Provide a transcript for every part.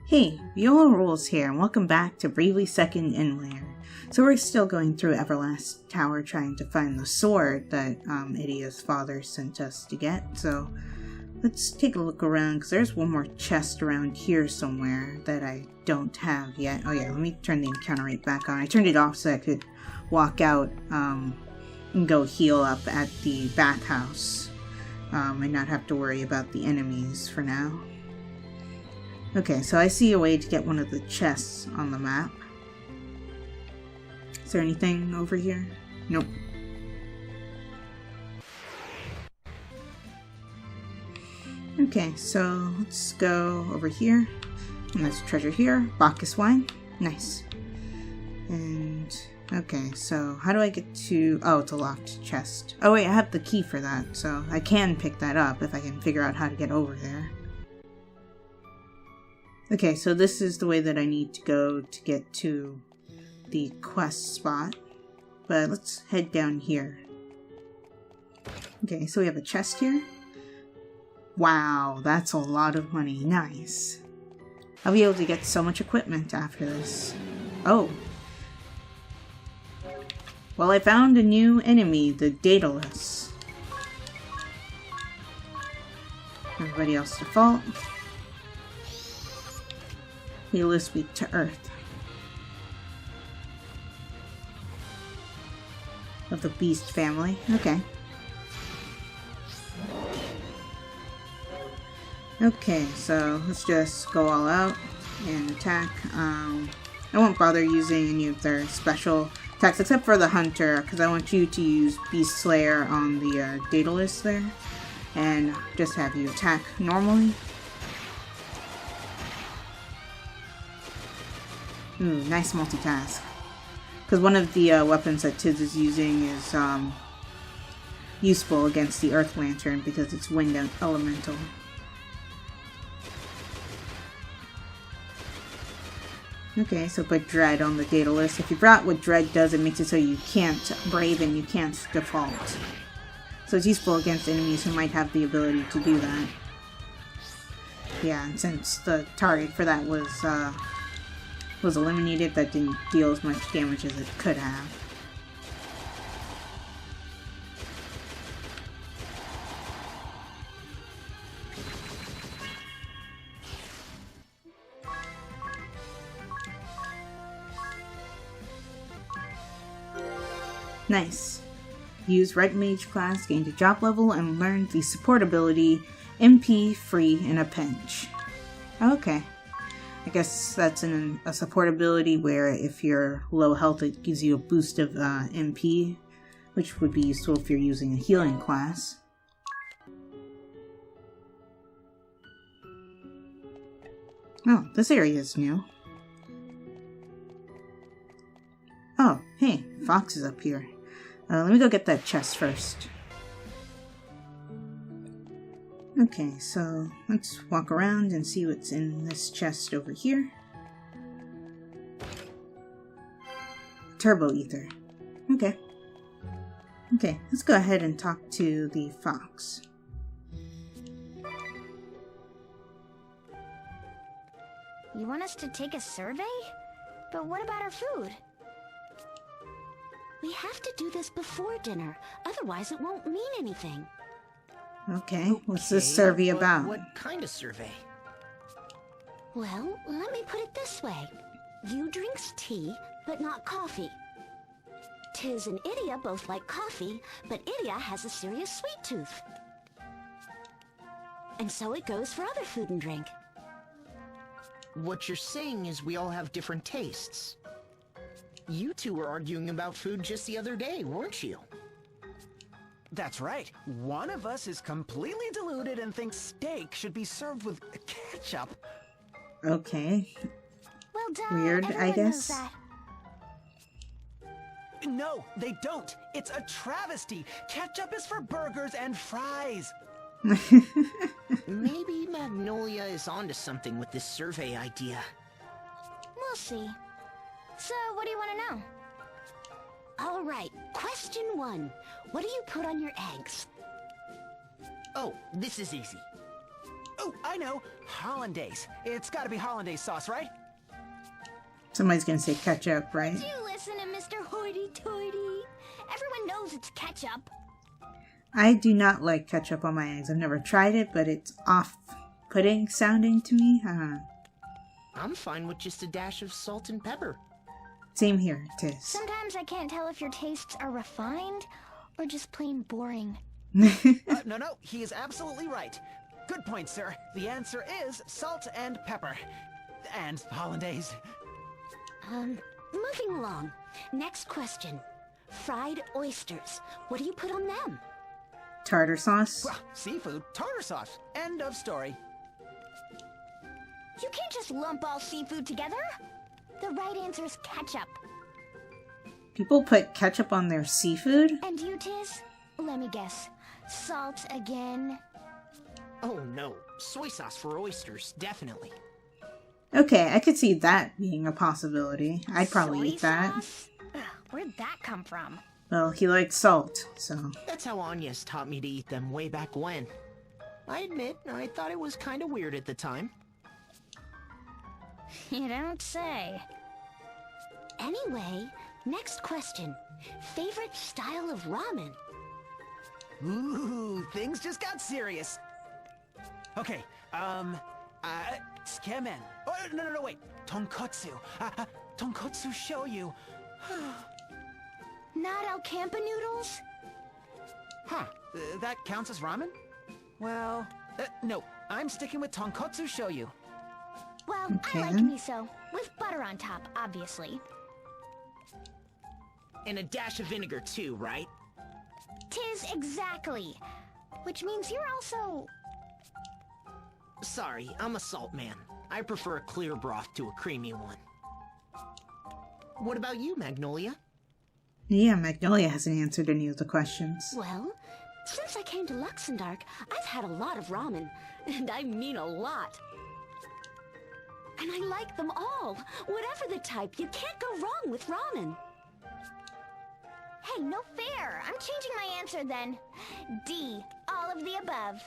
Hey, Viola Rules here, and welcome back to Bravely Second in Lair. So we're still going through Everlast Tower trying to find the sword that Idia's father sent us to get. So let's take a look around, because there's one more chest around here somewhere that I don't have yet. Oh yeah, let me turn the encounter rate back on. I turned it off so I could walk out and go heal up at the bathhouse and not have to worry about the enemies for now. Okay, so I see a way to get one of the chests on the map. Is there anything over here? Nope. Okay, so let's go over here. And there's treasure here. Bacchus Wine. Nice. And, okay, so how do I get to... Oh, it's a locked chest. Oh wait, I have the key for that, so I can pick that up if I can figure out how to get over there. Okay, so this is the way that I need to go to get to the quest spot. But let's head down here. Okay, so we have a chest here. Wow, that's a lot of money. Nice. I'll be able to get so much equipment after this. Oh. Well, I found a new enemy, the Daedalus. Everybody else default. Heal speak to Earth. Of the beast family. Okay. Okay, so let's just go all out and attack. I won't bother using any of their special attacks except for the Hunter, because I want you to use Beast Slayer on the Daedalus there. And just have you attack normally. Ooh, nice multitask. Because one of the weapons that Tiz is using is useful against the Earth Lantern because it's wind elemental. Okay, so put Dread on the Daedalus. If you forgot what Dread does, it makes it so you can't brave and you can't default. So it's useful against enemies who might have the ability to do that. Yeah, and since the target for that was eliminated, that didn't deal as much damage as it could have. Nice. Use Red Mage class, gained a job level, and learned the support ability MP free in a pinch. Okay. I guess that's a support ability where if you're low health, it gives you a boost of MP, which would be useful if you're using a healing class. Oh, this area is new. Oh, hey, Fox is up here. Let me go get that chest first. Okay, so let's walk around and see what's in this chest over here. Turbo Ether. Okay. Okay, let's go ahead and talk to the fox. You want us to take a survey? But what about our food? We have to do this before dinner, otherwise it won't mean anything. Okay, what's this survey about? What kind of survey? Well, let me put it this way. You drinks tea, but not coffee. Tiz and Idia both like coffee, but Idia has a serious sweet tooth. And so it goes for other food and drink. What you're saying is we all have different tastes. You two were arguing about food just the other day, weren't you? That's right. One of us is completely deluded and thinks steak should be served with ketchup. Okay. Well done. Weird, I guess. No, they don't. It's a travesty. Ketchup is for burgers and fries. Maybe Magnolia is onto something with this survey idea. We'll see. So, what do you want to know? All right, question 1. What do you put on your eggs? Oh, this is easy. Oh, I know. Hollandaise. It's gotta be hollandaise sauce, right? Somebody's gonna say ketchup, right? Would you listen to Mr. Hoity-Toity? Everyone knows it's ketchup. I do not like ketchup on my eggs. I've never tried it, but it's off-putting sounding to me. I don't know. I'm fine with just a dash of salt and pepper. Same here, Tiz. Sometimes I can't tell if your tastes are refined or just plain boring. No, he is absolutely right. Good point, sir. The answer is salt and pepper. And hollandaise. Moving along. Next question. Fried oysters. What do you put on them? Tartar sauce? Well, seafood, tartar sauce. End of story. You can't just lump all seafood together. The right answer is ketchup. People put ketchup on their seafood? And you, Tiz? Let me guess. Salt again? Oh no, soy sauce for oysters, definitely. Okay, I could see that being a possibility. I'd probably eat that. Sauce? Ugh, where'd that come from? Well, he likes salt, so... That's how Anya's taught me to eat them way back when. I admit, I thought it was kind of weird at the time. You don't say. Anyway, next question. Favorite style of ramen? Ooh, things just got serious. Okay, tsukemen. Oh, no, wait. Tonkotsu. Tonkotsu shoyu. Not Alcampa noodles? Huh, that counts as ramen? Well, no, I'm sticking with tonkotsu shoyu. Well, Okay, I like then. miso, with butter on top, obviously. And a dash of vinegar too, right? Tis exactly. Which means you're also... Sorry, I'm a salt man. I prefer a clear broth to a creamy one. What about you, Magnolia? Yeah, Magnolia hasn't answered any of the questions. Well, since I came to Luxembourg, I've had a lot of ramen. And I mean a lot. And I like them all. Whatever the type, you can't go wrong with ramen. Hey, no fair. I'm changing my answer then. D, all of the above.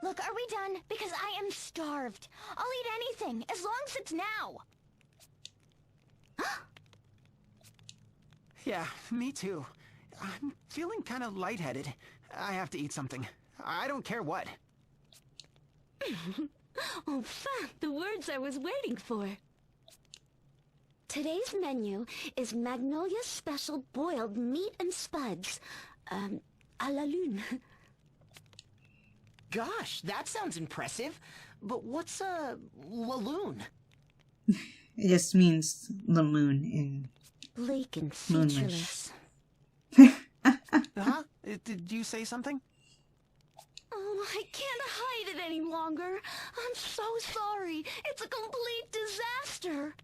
Look, are we done? Because I am starved. I'll eat anything, as long as it's now. Yeah, me too. I'm feeling kind of lightheaded. I have to eat something. I don't care what. Oh, fun! The words I was waiting for. Today's menu is Magnolia's special boiled meat and spuds. À la lune. Gosh, that sounds impressive. But what's a laloon? It just means the moon in... Bleak and Moonlish. featureless. Huh? Did you say something? Oh, I can't hide it any longer. I'm so sorry. It's a complete disaster.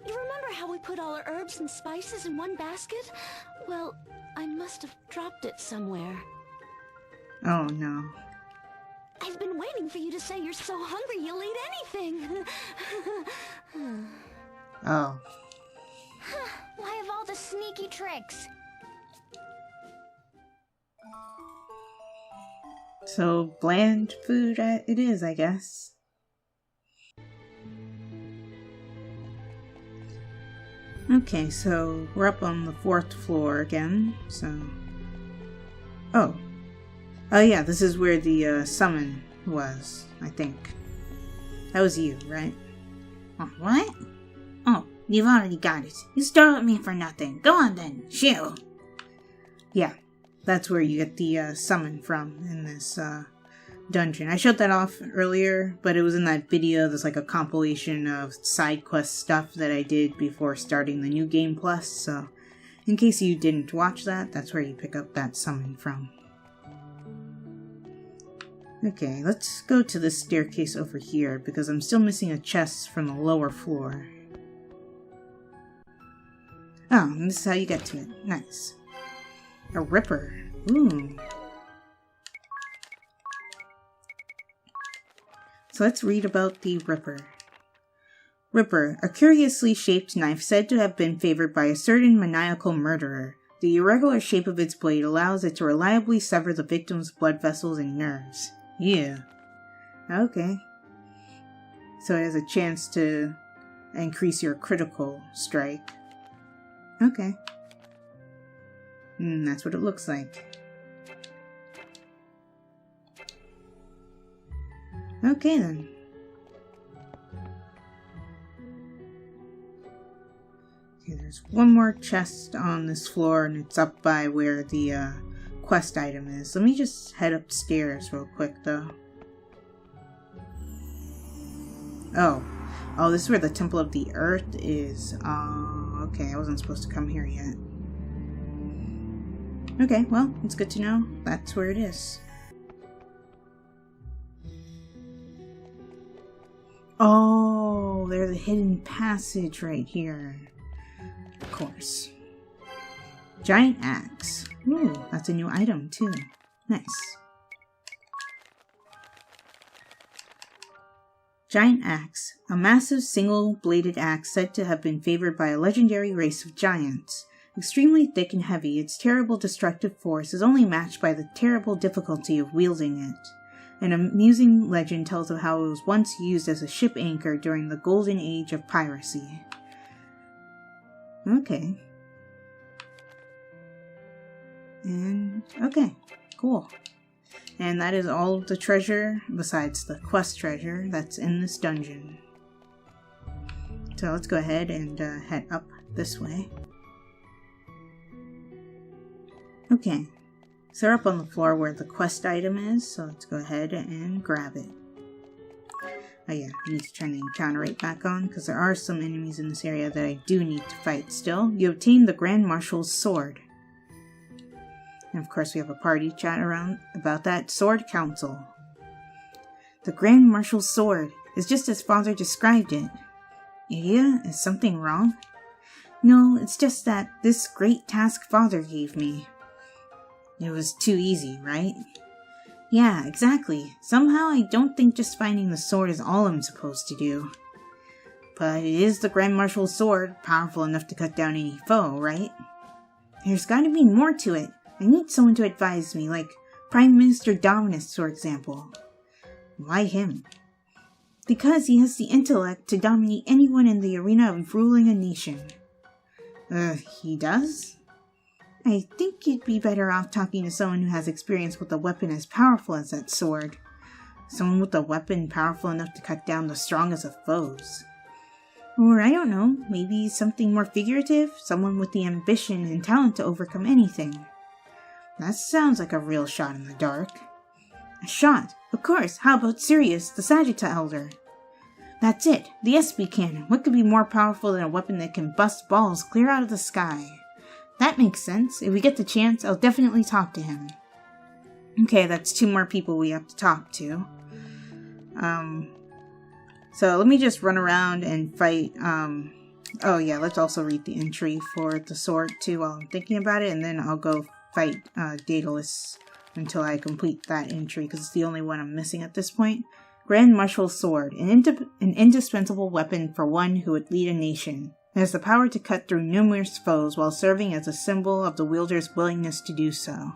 You remember how we put all our herbs and spices in one basket? Well, I must have dropped it somewhere. Oh, no. I've been waiting for you to say you're so hungry you'll eat anything. Oh. Why of all the sneaky tricks? So, bland food it is, I guess. Okay, so we're up on the 4th floor again, so... Oh. Oh yeah, this is where the summon was, I think. That was you, right? Oh, what? Oh, you've already got it. You stole at me for nothing. Go on then, shoo! Yeah, that's where you get the summon from in this dungeon. I showed that off earlier, but it was in that video. There's like a compilation of side quest stuff that I did before starting the New Game Plus, so in case you didn't watch that, that's where you pick up that summon from. Okay, let's go to this staircase over here, because I'm still missing a chest from the lower floor. Oh, and this is how you get to it. Nice. A Ripper. Ooh. So let's read about the Ripper. Ripper, a curiously shaped knife said to have been favored by a certain maniacal murderer. The irregular shape of its blade allows it to reliably sever the victim's blood vessels and nerves. Yeah. Okay. So it has a chance to increase your critical strike. Okay. That's what it looks like. Okay then. Okay, there's one more chest on this floor, and it's up by where the quest item is. Let me just head upstairs real quick though. Oh, this is where the Temple of the Earth is. Okay, I wasn't supposed to come here yet. Okay, well, it's good to know that's where it is. Oh, there's a hidden passage right here. Of course. Giant axe. Ooh, that's a new item too. Nice. Giant axe. A massive single-bladed axe said to have been favored by a legendary race of giants. Extremely thick and heavy, its terrible destructive force is only matched by the terrible difficulty of wielding it. An amusing legend tells of how it was once used as a ship anchor during the golden age of piracy. Okay. And, okay, cool. And that is all of the treasure, besides the quest treasure, that's in this dungeon. So let's go ahead and head up this way. Okay, so we're up on the floor where the quest item is, so let's go ahead and grab it. Oh yeah, I need to turn the encounter rate back on, because there are some enemies in this area that I do need to fight still. You obtain the Grand Marshal's sword. And of course we have a party chat around about that sword council. The Grand Marshal's sword is just as Father described it. Idia, is something wrong? No, it's just that this great task Father gave me. It was too easy, right? Yeah, exactly. Somehow I don't think just finding the sword is all I'm supposed to do. But it is the Grand Marshal's sword, powerful enough to cut down any foe, right? There's gotta be more to it. I need someone to advise me, like Prime Minister Daedalus, for example. Why him? Because he has the intellect to dominate anyone in the arena of ruling a nation. He does? I think you'd be better off talking to someone who has experience with a weapon as powerful as that sword. Someone with a weapon powerful enough to cut down the strongest of foes. Or, I don't know, maybe something more figurative? Someone with the ambition and talent to overcome anything. That sounds like a real shot in the dark. A shot? Of course, how about Sirius, the Sagitta Elder? That's it, the SB cannon. What could be more powerful than a weapon that can bust balls clear out of the sky? That makes sense. If we get the chance, I'll definitely talk to him. Okay, that's 2 more people we have to talk to. So let me just run around and fight, oh yeah, let's also read the entry for the sword too while I'm thinking about it, and then I'll go fight Daedalus until I complete that entry, because it's the only one I'm missing at this point. Grand Marshal's sword, an indispensable weapon for one who would lead a nation. It has the power to cut through numerous foes while serving as a symbol of the wielder's willingness to do so.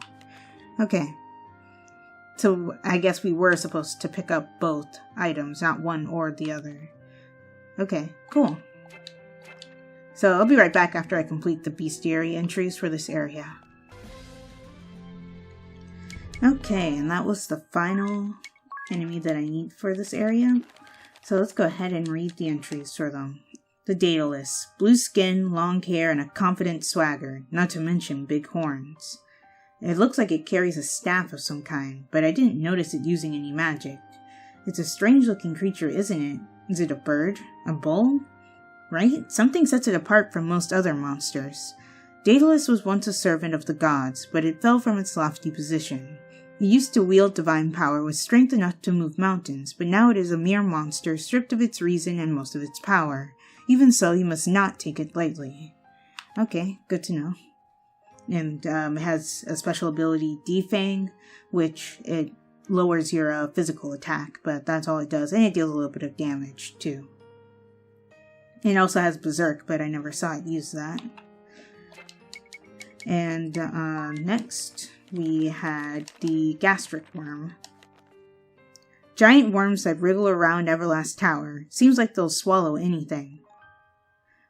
Okay. So I guess we were supposed to pick up both items, not one or the other. Okay, cool. So I'll be right back after I complete the bestiary entries for this area. Okay, and that was the final enemy that I need for this area. So let's go ahead and read the entries for them. The Daedalus, blue skin, long hair, and a confident swagger, not to mention big horns. It looks like it carries a staff of some kind, but I didn't notice it using any magic. It's a strange-looking creature, isn't it? Is it a bird? A bull? Right? Something sets it apart from most other monsters. Daedalus was once a servant of the gods, but it fell from its lofty position. It used to wield divine power with strength enough to move mountains, but now it is a mere monster stripped of its reason and most of its power. Even so, you must not take it lightly. Okay, good to know. And it has a special ability, Defang, which it lowers your physical attack, but that's all it does, and it deals a little bit of damage, too. It also has Berserk, but I never saw it use that. And next, we had the Gastric Worm. Giant worms that wriggle around Everlast Tower. Seems like they'll swallow anything.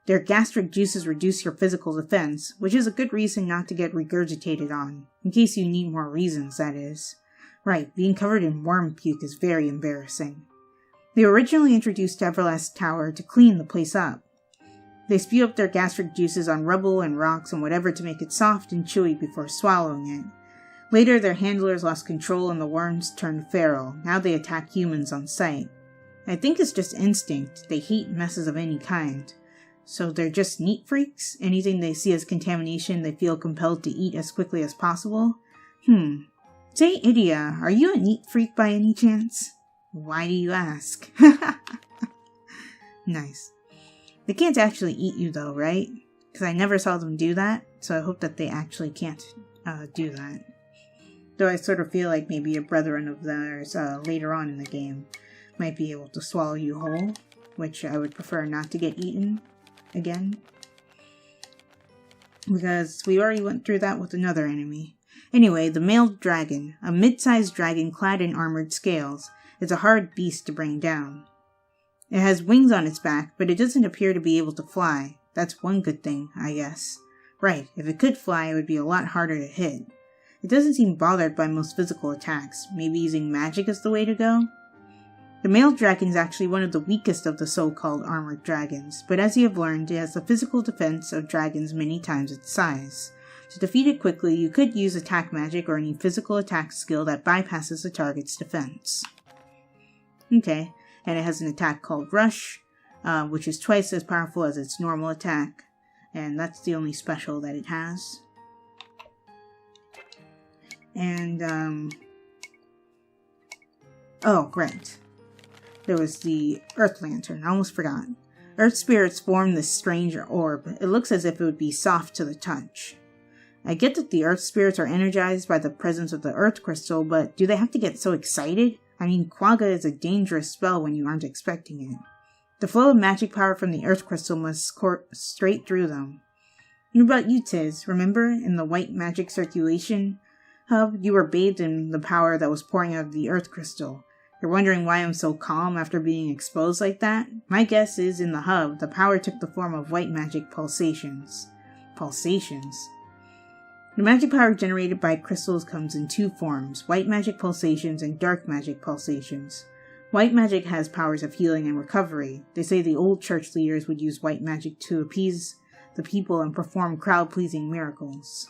Their gastric juices reduce your physical defense, which is a good reason not to get regurgitated on. In case you need more reasons, that is. Right, being covered in worm puke is very embarrassing. They were originally introduced to Everlast Tower to clean the place up. They spew up their gastric juices on rubble and rocks and whatever to make it soft and chewy before swallowing it. Later, their handlers lost control and the worms turned feral. Now they attack humans on sight. I think it's just instinct. They hate messes of any kind. So they're just neat freaks? Anything they see as contamination they feel compelled to eat as quickly as possible? Say, Idia, are you a neat freak by any chance? Why do you ask? Nice. They can't actually eat you though, right? Because I never saw them do that, so I hope that they actually can't do that. Though I sort of feel like maybe a brethren of theirs later on in the game might be able to swallow you whole, which I would prefer not to get eaten again. Because we already went through that with another enemy. Anyway, the male dragon, a mid-sized dragon clad in armored scales, is a hard beast to bring down. It has wings on its back, but it doesn't appear to be able to fly. That's one good thing, I guess. Right, if it could fly, it would be a lot harder to hit. It doesn't seem bothered by most physical attacks. Maybe using magic is the way to go? The male dragon is actually one of the weakest of the so-called armored dragons, but as you have learned, it has the physical defense of dragons many times its size. To defeat it quickly, you could use attack magic or any physical attack skill that bypasses the target's defense. Okay, and it has an attack called Rush, which is twice as powerful as its normal attack, and that's the only special that it has. And, oh, great. There was the Earth Lantern. I almost forgot. Earth spirits form this strange orb. It looks as if it would be soft to the touch. I get that the Earth spirits are energized by the presence of the Earth Crystal, but do they have to get so excited? I mean, Quagga is a dangerous spell when you aren't expecting it. The flow of magic power from the Earth Crystal must court straight through them. What about you, Tiz? Remember, in the white magic circulation hub, you were bathed in the power that was pouring out of the Earth Crystal. You're wondering why I'm so calm after being exposed like that? My guess is, in the hub, the power took the form of white magic pulsations. Pulsations? The magic power generated by crystals comes in two forms, white magic pulsations and dark magic pulsations. White magic has powers of healing and recovery. They say the old church leaders would use white magic to appease the people and perform crowd-pleasing miracles.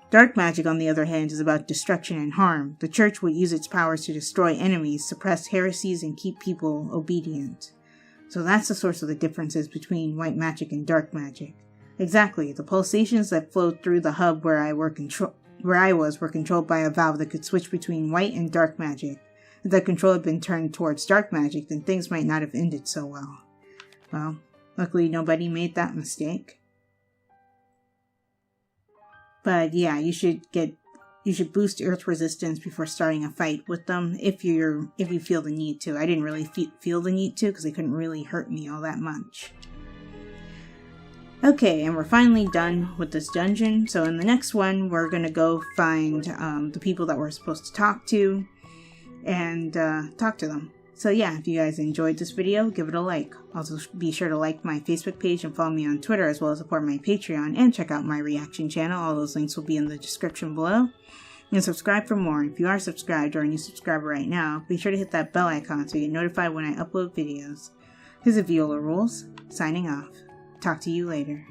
Dark magic, on the other hand, is about destruction and harm. The church would use its powers to destroy enemies, suppress heresies, and keep people obedient. So that's the source of the differences between white magic and dark magic. Exactly, the pulsations that flowed through the hub where I was were controlled by a valve that could switch between white and dark magic. If that control had been turned towards dark magic, then things might not have ended so well. Well, luckily nobody made that mistake. But yeah, you should boost earth resistance before starting a fight with them if you feel the need to. I didn't really feel the need to because they couldn't really hurt me all that much. Okay, and we're finally done with this dungeon. So in the next one, we're gonna go find the people that we're supposed to talk to and talk to them. So yeah, if you guys enjoyed this video, give it a like. Also be sure to like my Facebook page and follow me on Twitter, as well as support my Patreon and check out my reaction channel. All those links will be in the description below. And subscribe for more. If you are subscribed or a new subscriber right now, be sure to hit that bell icon so you get notified when I upload videos. This is Viola Rules, signing off. Talk to you later.